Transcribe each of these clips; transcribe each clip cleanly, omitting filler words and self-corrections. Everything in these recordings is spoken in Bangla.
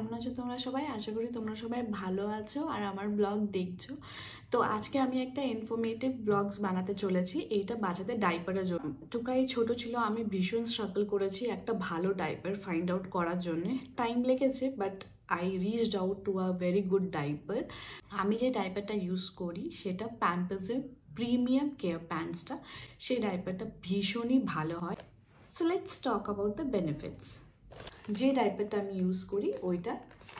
কেমন আছো তোমরা সবাই? আশা করি তোমরা সবাই ভালো আছো আর আমার ব্লগ দেখছো। তো আজকে আমি একটা ইনফরমেটিভ ব্লগস বানাতে চলেছি, এইটা বাচ্চাদের ডাইপারের জন্য। টুকাই ছোট ছিল, আমি ভীষণ স্ট্রাগল করেছি একটা ভালো ডাইপার ফাইন্ড আউট করার জন্য। টাইম লেগেছে, but I reached out to a very good diaper. আমি যে ডাইপারটা ইউজ করি সেটা প্যাম্পাসের প্রিমিয়াম কেয়ার প্যান্টসটা। সেই ডাইপারটা ভীষণই ভালো হয়। So let's talk about the benefits. যে ডাইপারটা আমি ইউজ করি ওইটা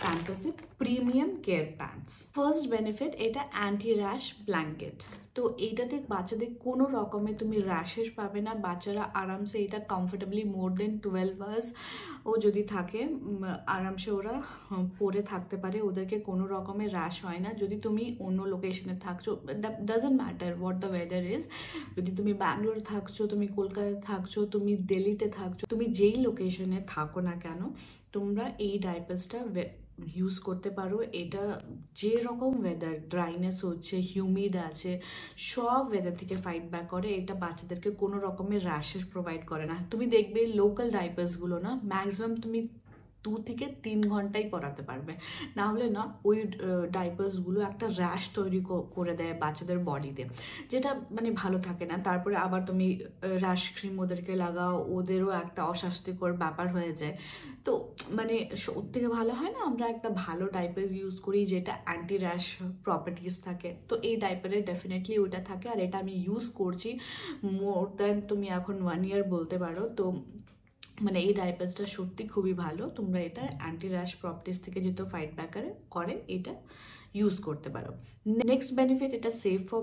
প্যাম্পাসের premium care pants. First benefit, এটা অ্যান্টি র্যাশ ব্ল্যাঙ্কেট। তো এইটাতে বাচ্চাদের কোনো রকমে তুমি র্যাশেস পাবে না। বাচ্চারা আরামসে এটা কমফোর্টেবলি মোর দেন 12 আওয়ার্স ও যদি থাকে আরামসে ওরা পরে থাকতে পারে, ওদেরকে কোনো রকমের র্যাশ হয় না। যদি তুমি অন্য লোকেশনে থাকছো, doesn't matter what the weather is, যদি তুমি ব্যাঙ্গালোর থাকছো, তুমি কলকাতায় থাকছো, তুমি দিল্লিতে থাকছো, তুমি যেই লোকেশনে থাকো না কেন, তোমরা এই ডাইপার্সটা ইউজ করতে পারো। এটা যে রকম ওয়েদার, ড্রাইনেস হচ্ছে, হিউমিড আছে, সব ওয়েদার থেকে ফাইট ব্যাক করে। এটা বাচ্চাদেরকে কোনো রকমের র্যাশেস প্রোভাইড করে না। তুমি দেখবে লোকাল ডাইপার্সগুলো না ম্যাক্সিমাম তুমি 2 থেকে 3 ঘন্টাই পরাতে পারবে, না হলে না ওই ডাইপার্সগুলো একটা র্যাশ তৈরি করে দেয় বাচ্চাদের বডিতে, যেটা মানে ভালো থাকে না। তারপরে আবার তুমি র্যাশ ক্রিম ওদেরকে লাগাও, ওদেরও একটা অস্বাস্থ্যকর ব্যাপার হয়ে যায়। তো মানে ওর থেকে ভালো হয় না আমরা একটা ভালো ডাইপার ইউজ করি যেটা অ্যান্টি র্যাশ প্রপার্টিস থাকে। তো এই ডাইপারে ডেফিনেটলি ওইটা থাকে, আর এটা আমি ইউজ করছি মোর দ্যান তুমি এখন 1 ইয়ার বলতে পারো। তো মানে এই ডাইপার্সটা সত্যি খুবই ভালো। তোমরা এটা অ্যান্টি র্যাশ প্রপার্টিস থেকে যেহেতু ফাইট ব্যাক করে এটা ইউজ করতে পারো। নেক্সট বেনিফিট, এটা সেফ ফর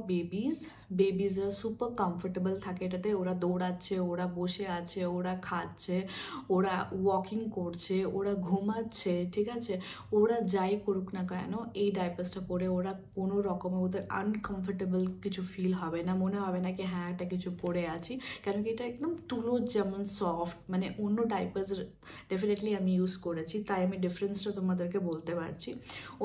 বেবিজরা সুপার কমফোর্টেবল থাকে এটাতে। ওরা দৌড়াচ্ছে, ওরা বসে আছে, ওরা খাচ্ছে, ওরা ওয়াকিং করছে, ওরা ঘুমাচ্ছে, ঠিক আছে, ওরা যাই করুক না কেন এই ডাইপার্সটা পরে ওরা কোনো রকমে ওদের আনকমফোর্টেবল কিছু ফিল হবে না, মনে হবে না কি হ্যাঁ একটা কিছু পরে আছি। কেন কি এটা একদম তুলোর যেমন সফট, মানে অন্য ডাইপার্স ডেফিনেটলি আমি ইউজ করেছি তাই আমি ডিফারেন্সটা তোমাদেরকে বলতে পারছি।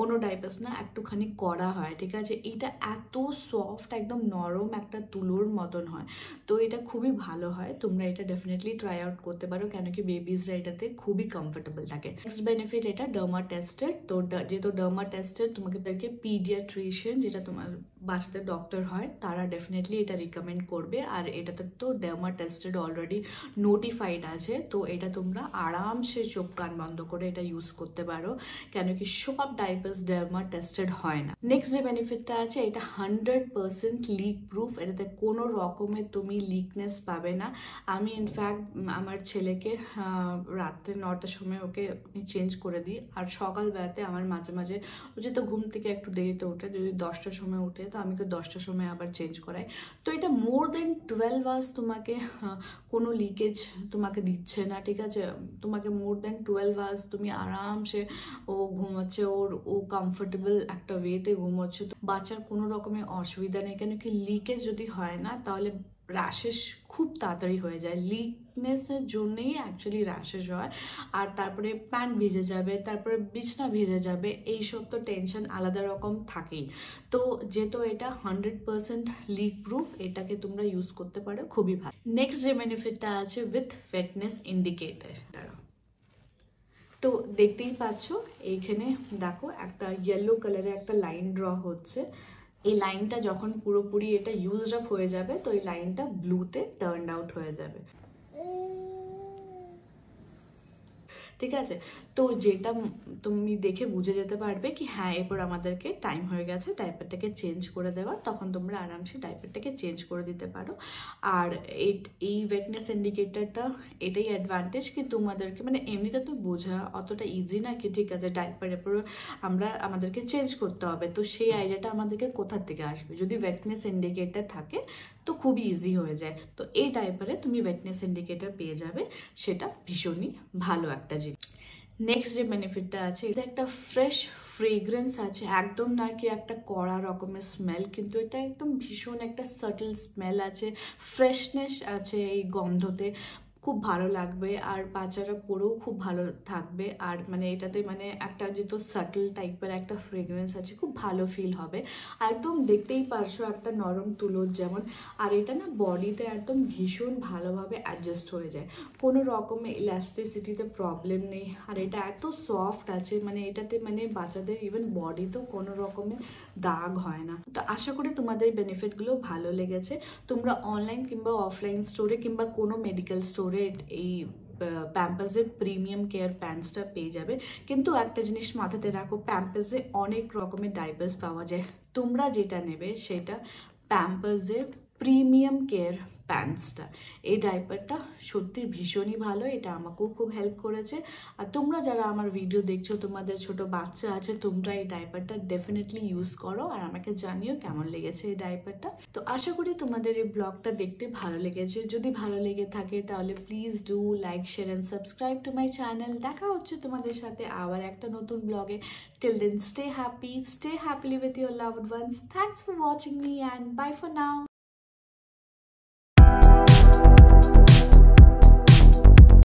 অন্য ডাইপার্স না একটুখানি কড়া হয়, ঠিক আছে, এটা এত সফট একদম নরম একটা তুলোর মতন হয়। তো এটা খুবই ভালো হয়, তোমরা এটা ডেফিনেটলি ট্রাই আউট করতে পারো, কেন কি বেবিজরা এটাতে খুবই কমফোর্টেবল থাকে। নেক্সট বেনিফিট, এটা ডার্মা টেস্টেড। তো যেহেতু ডার্মা টেস্টেড, তোমাকে পিডিয়াট্রিশিয়ান যেটা তোমার বাচ্চাদের ডক্টর হয় তারা ডেফিনেটলি এটা রিকমেন্ড করবে। আর এটাতে তো ডার্মা টেস্টেড অলরেডি নোটিফাইড আছে, তো এটা তোমরা আরামসে চোখ কান বন্ধ করে এটা ইউজ করতে পারো, কেন কি সব ডাইপার্স ডার্মা টেস্টেড হয় না। নেক্সট যে বেনিফিটটা আছে, এটা 100% লিক প্রুফ। এটাতে কোনো রকমের তুমি লিকনেস পাবে না। আমি ইনফ্যাক্ট আমার ছেলেকে রাত্রে 9টার সময় ওকে আমি চেঞ্জ করে দিই, আর সকালবেলাতে আমার মাঝে মাঝে ও যেহেতু ঘুম থেকে একটু দেরিতে ওঠে, যদি 10টার সময় উঠে তো আমি তো 10টার সময় আবার চেঞ্জ করাই। তো এটা মোর দেন 12 আওয়ার্স তোমাকে কোনো লিকেজ তোমাকে দিচ্ছে না, ঠিক আছে, তোমাকে মোর দেন 12 আওয়ার্স তুমি আরামসে ও ঘুমাচ্ছে, ও কমফোর্টেবল একটা ওয়েতে ঘুমোচ্ছে। তো বাচ্চার কোনো রকমের অসুবিধা নেই, কেন কি লিকেজ যদি হয় না তাহলে র্যাশেস খুব তাড়াতাড়ি হয়ে যায়। লিকনেসের জন্যেই অ্যাকচুয়ালি র্যাশেস হয়। আর তারপরে প্যান্ট ভিজে যাবে, তারপরে বিছনা ভিজে যাবে, এইসব তো টেনশন আলাদা রকম থাকেই। তো যেহেতু এটা 100% লিক প্রুফ, এটাকে তোমরা ইউজ করতে পারো, খুবই ভালো। নেক্সট যে বেনিফিটটা আছে উইথ ফিটনেস ইন্ডিকেটর। তো দেখতেই পাচ্ছ এইখানে দেখো একটা ইয়েলো কালারের একটা লাইন ড্র হচ্ছে। এই লাইনটা যখন পুরোপুরি এটা ইউজড আপ হয়ে যাবে তো এই লাইনটা ব্লুতে টার্ন আউট হয়ে যাবে, ঠিক আছে। তো যেটা তুমি দেখে বুঝে যেতে পারবে কি হ্যাঁ এরপর আমাদেরকে টাইম হয়ে গেছে ডাইপারটাকে চেঞ্জ করে দেওয়ার, তখন তোমরা আরামসে ডাইপারটাকে চেঞ্জ করে দিতে পারো। আর এই ওয়েটনেস ইন্ডিকেটরটা এটাই অ্যাডভান্টেজ কি তোমাদেরকে মানে এমনিতে তো বোঝা অতটা ইজি না কি ঠিক আছে ডাইপার এরপর আমাদেরকে চেঞ্জ করতে হবে। তো সেই আইডিয়াটা আমাদেরকে কোথার থেকে আসবে, যদি ওয়েটনেস ইন্ডিকেটর থাকে তো খুবই ইজি হয়ে যায়। তো এই ডাইপারে তুমি ওয়েটনেস ইন্ডিকেটর পেয়ে যাবে, সেটা ভীষণই ভালো একটা জিনিস। নেক্সট যে বেনিফিটটা আছে, এটা একটা ফ্রেশ ফ্রেগ্রেন্স আছে, একদম না কি একটা কড়া রকমের স্মেল, কিন্তু এটা একদম ভীষণ একটা সাটল স্মেল আছে, ফ্রেশনেস আছে এই গন্ধতে, খুব ভালো লাগবে, আর বাচ্চারা পরেও খুব ভালো থাকবে। আর মানে এটাতে মানে একটা যেহেতু সাটল টাইপের একটা ফ্রেগরেন্স আছে, খুব ভালো ফিল হবে। আর একদম দেখতেই পারছো একটা নরম তুলোর যেমন, আর এটা না বডিতে একদম ভীষণ ভালোভাবে অ্যাডজাস্ট হয়ে যায়, কোনো রকমের ইলাস্টিসিটিতে প্রবলেম নেই। আর এটা এত সফট আছে, মানে এটাতে মানে বাচ্চাদের ইভেন বডিতেও কোনো রকমের দাগ হয় না। তো আশা করি তোমাদের বেনিফিটগুলো ভালো লেগেছে। তোমরা অনলাইন কিংবা অফলাইন স্টোরে কিংবা কোনো মেডিকেল স্টোরে এই প্যাম্পাসের প্রিমিয়াম কেয়ার প্যান্টসটা পেয়ে যাবে। কিন্তু একটা জিনিস মাথাতে রাখো, প্যাম্পাসে অনেক রকমের ডাইপার্স পাওয়া যায়, তোমরা যেটা নেবে সেটা প্যাম্পাসের প্রিমিয়াম কেয়ার প্যান্টসটা। এই ডাইপারটা সত্যি ভীষণই ভালো, এটা আমাকেও খুব হেল্প করেছে। আর তোমরা যারা আমার ভিডিও দেখছো, তোমাদের ছোট বাচ্চা আছে, তোমরা এই ডাইপারটা ডেফিনেটলি ইউজ করো আর আমাকে জানিও কেমন লেগেছে এই ডাইপারটা। তো আশা করি তোমাদের এই ব্লগটা দেখতে ভালো লেগেছে। যদি ভালো লেগে থাকে তাহলে please do like, share and subscribe to my channel. দেখা হচ্ছে তোমাদের সাথে আবার একটা নতুন ব্লগে। Till then stay happy, stay happily with your loved ones. Thanks for watching me and bye for now.